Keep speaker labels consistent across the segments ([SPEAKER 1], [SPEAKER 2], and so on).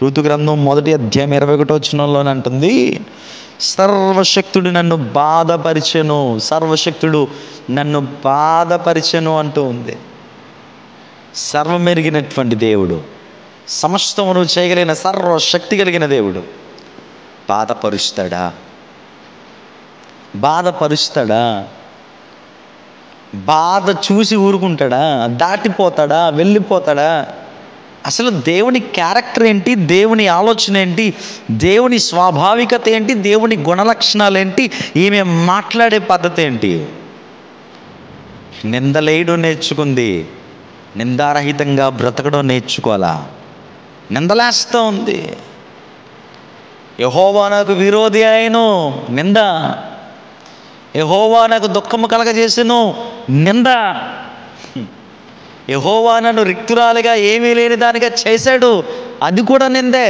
[SPEAKER 1] ఋతు గ్రంథం 1:21 అంటుంది, సర్వశక్తుడు నన్ను బాధపరిచెను, సర్వశక్తుడు నన్ను బాధపరిచెను అంటూ ఉంది. సర్వమెరిగినటువంటి దేవుడు, సమస్తమును చేయగలిగిన సర్వశక్తి కలిగిన దేవుడు బాధపరుస్తాడా? బాధపరుస్తాడా? బాధ చూసి ఊరుకుంటాడా? దాటిపోతాడా? వెళ్ళిపోతాడా? అసలు దేవుని క్యారెక్టర్ ఏంటి? దేవుని ఆలోచన ఏంటి? దేవుని స్వాభావికత ఏంటి? దేవుని గుణలక్షణాలు ఏంటి? ఈమె మాట్లాడే పద్ధతి ఏంటి? నిందలేయడం నేర్చుకుంది, నిందారహితంగా బ్రతకడం నేర్చుకోవాలా? నిందలేస్తూ ఉంది. యెహోవా నాకు విరోధి అయిను, నింద. యెహోవా నాకు దుఃఖము కలగజేసెను, నింద. యెహోవా నన్ను రిక్తురాలిగా ఏమీ లేని దానిగా చేశాడు, అది కూడా నిందే.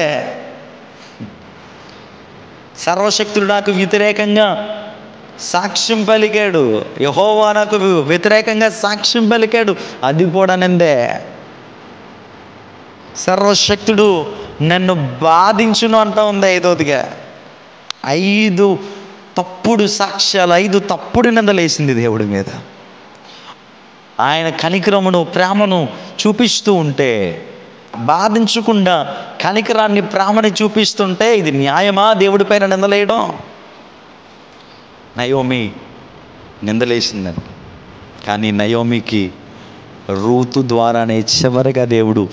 [SPEAKER 1] సర్వశక్తుడు నాకు వ్యతిరేకంగా సాక్ష్యం పలికాడు, యెహోవా నాకు వ్యతిరేకంగా సాక్ష్యం పలికాడు, అది కూడా నిందే. సర్వశక్తుడు నన్ను బాధించును అంటూ ఉంది 5వదిగా. 5 తప్పుడు సాక్ష్యాలు, 5 తప్పుడు నిందలేసింది దేవుడి మీద. ఆయన కనికరమును ప్రేమను చూపిస్తూ ఉంటే, బాధించకుండా కనికరాన్ని ప్రేమని చూపిస్తుంటే, ఇది న్యాయమా దేవుడి పైన నిందలేయడం? నయోమి నిందలేసిందని, కానీ నయోమికి రూతు ద్వారానే చివరిగా దేవుడు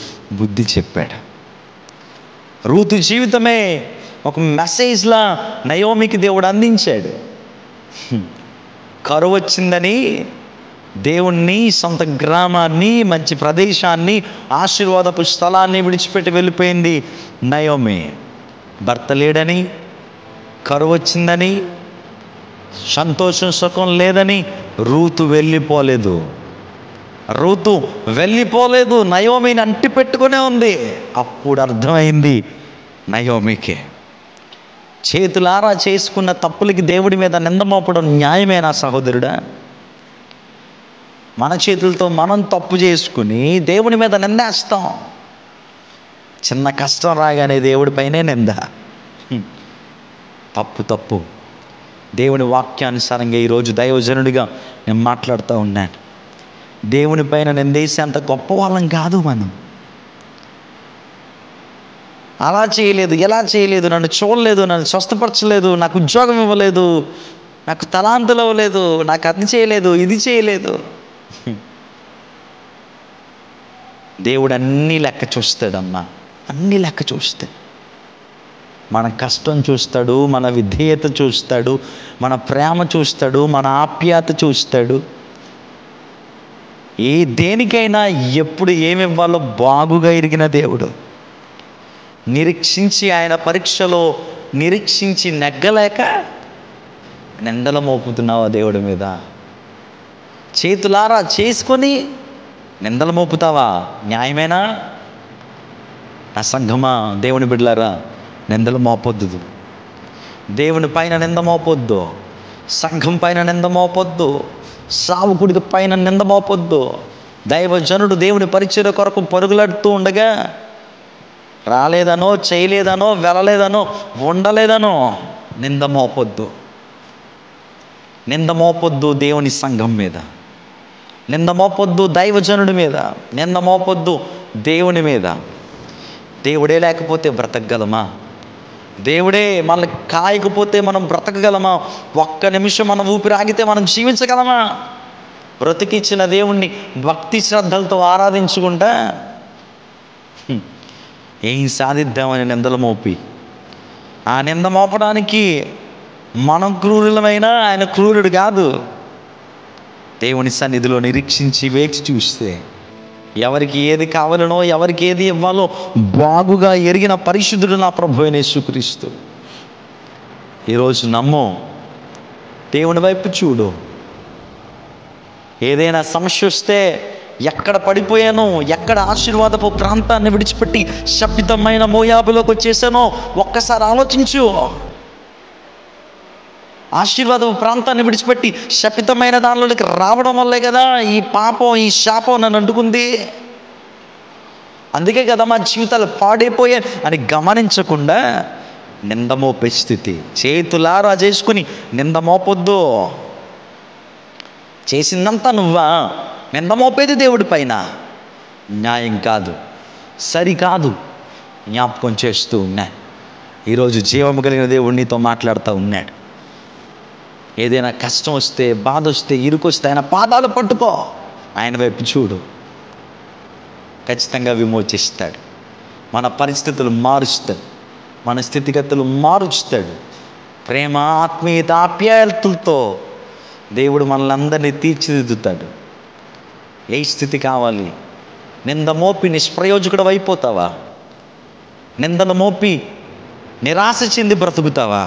[SPEAKER 1] బుద్ధి చెప్పాడు. రూతు జీవితమే ఒక మెసేజ్లా నయోమికి దేవుడు అందించాడు. కరువు వచ్చిందని దేవుణ్ణి, సొంత గ్రామాన్ని, మంచి ప్రదేశాన్ని, ఆశీర్వాదపు స్థలాన్ని విడిచిపెట్టి వెళ్ళిపోయింది నయోమి. భర్త లేడని, కరువు వచ్చిందని, సంతోషం సుఖం లేదని రూతు వెళ్ళిపోలేదు. రూతు వెళ్ళిపోలేదు, నయోమిని అంటి పెట్టుకునే ఉంది. అప్పుడు అర్థమైంది నయోమికి, చేతులారా చేసుకున్న తప్పులకి దేవుడి మీద నింద మోపడం న్యాయమేనా సహోదరుడా? మన చేతులతో మనం తప్పు చేసుకుని దేవుని మీద నిందేస్తాం. చిన్న కష్టం రాగానే దేవుడిపైనే నింద. తప్పు. దేవుని వాక్యానుసారంగా ఈరోజు దైవజనుడిగా నేను మాట్లాడుతూ ఉన్నాను. దేవుని పైన నిందేసి అంత గొప్ప వాళ్ళం కాదు మనం. అలా చేయలేదు, ఎలా చేయలేదు, నన్ను చూడలేదు, నన్ను స్వస్థపరచలేదు, నాకు ఉద్యోగం ఇవ్వలేదు, నాకు తలాంతులు ఇవ్వలేదు, నాకు అది చేయలేదు, ఇది చేయలేదు. దేవుడు అన్నీ లెక్క చూస్తాడమ్మా, అన్నీ లెక్క చూస్తాడు. మన కష్టం చూస్తాడు, మన విధేయత చూస్తాడు, మన ప్రేమ చూస్తాడు, మన ఆప్యాయత చూస్తాడు. దేనికైనా ఎప్పుడు ఏమి ఇవ్వాలో బాగుగా ఎరిగిన దేవుడు. నిరీక్షించి ఆయన పరీక్షలో నిరీక్షించి నెగ్గలేక నిందలు మోపుతున్నావా దేవుడి మీద? చేతులారా చేసుకొని నిందలు మోపుతావా? న్యాయమేనా? నా సంఘమా, దేవుని బిడ్డలారా, నిందలు మోపొద్దు. దేవుని పైన నింద మోపొద్దు, సంఘం పైన నింద మోపొద్దు, సావుకుడి పైన నింద మోపొద్దు. దైవజనుడు దేవుని పరిచర్య కొరకు పరుగులాడుతూ ఉండగా రాలేదనో, చేయలేదనో, వెళ్ళలేదనో, ఉండలేదనో నింద మోపొద్దు. నింద మోపొద్దు దేవుని సంఘం మీద, నింద మోపొద్దు దైవజనుడి మీద, నింద మోపొద్దు దేవుని మీద. దేవుడే లేకపోతే బ్రతకగలమా? దేవుడే మనల్ని కాయకపోతే మనం బ్రతకగలమా? ఒక్క నిమిషం మనం ఊపిరి ఆగితే మనం జీవించగలమా? బ్రతికిచ్చిన దేవుణ్ణి భక్తి శ్రద్ధలతో ఆరాధించుకుంటా ఏం సాధిద్దామని నిందలు మోపి, ఆ నింద మోపడానికి మనం క్రూరులమైనా ఆయన క్రూరుడు కాదు. దేవుని సన్నిధిలో నిరీక్షించి వేచి చూస్తే ఎవరికి ఏది కావాలనో, ఎవరికి ఏది ఇవ్వాలో బాగుగా ఎరిగిన పరిశుద్ధుడు నా ప్రభువైన యేసుక్రీస్తు. ఈరోజు నమ్ము, దేవుని వైపు చూడు. ఏదైనా సమస్య వస్తే ఎక్కడ పడిపోయానో, ఎక్కడ ఆశీర్వాదపు ప్రాంతాన్ని విడిచిపెట్టి శపితమైన మోయాబులోకి వచ్చేసానో ఒక్కసారి ఆలోచించు. ఆశీర్వాదపు ప్రాంతాన్ని విడిచిపెట్టి శపితమైన దానిలోకి రావడం వల్లే కదా ఈ పాపం, ఈ శాపం నన్ను అంటుకుంది. అందుకే కదా మా జీవితాలు పాడైపోయాయి అని గమనించకుండా నింద మోపే స్థితి. చేతులారా చేసుకుని నింద మోపొద్దు. చేసిందంతా నువ్వా? నింద మోపేది దేవుడి పైన న్యాయం కాదు, సరికాదు. జ్ఞాపకం చేస్తూ ఉన్నాయి. ఈరోజు జీవము కలిగిన దేవుడు నీతో మాట్లాడుతూ ఉన్నాడు. ఏదైనా కష్టం వస్తే, బాధ వస్తే, ఇరుకొస్తే ఆయన పాదాలు పట్టుకో, ఆయన వైపు చూడు, ఖచ్చితంగా విమోచిస్తాడు. మన పరిస్థితులు మారుస్తాడు, మన స్థితిగతులు మారుస్తాడు. ప్రేమ, ఆత్మీయత, ఆప్యాయతలతో దేవుడు మనల్ని అందరినీ తీర్చిదిద్దుతాడు. ఏ స్థితి కావాలి? నింద మోపి నిష్ప్రయోజకుడు అయిపోతావా? నిందలు మోపి నిరాశ చెంది బ్రతుకుతావా?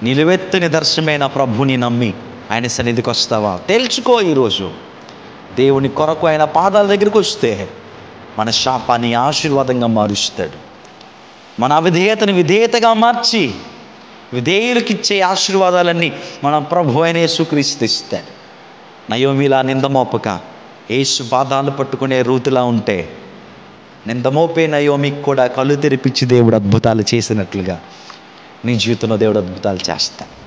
[SPEAKER 1] నిలువెత్తు నిదర్శనమైన ప్రభుని నమ్మి ఆయన సన్నిధికి వస్తావా? తేల్చుకో. ఈరోజు దేవుని కొరకు ఆయన పాదాల దగ్గరికి వస్తే మన శాపాన్ని ఆశీర్వాదంగా మారుస్తాడు. మన అవిధేయతను విధేయతగా మార్చి విధేయులకిచ్చే ఆశీర్వాదాలన్నీ మన ప్రభు అయిన యేసుక్రీస్తు ఇస్తాడు. నయోమిలా నిందమోపక యేసు పాదాలు పట్టుకునే రూతులా ఉంటే, నిందమోపే నయోమికి కూడా కళ్ళు తెరిపించి దేవుడు అద్భుతాలు చేసినట్లుగా నీ జీవితంలో దేవుడు అద్భుతాలు చేస్తాడు.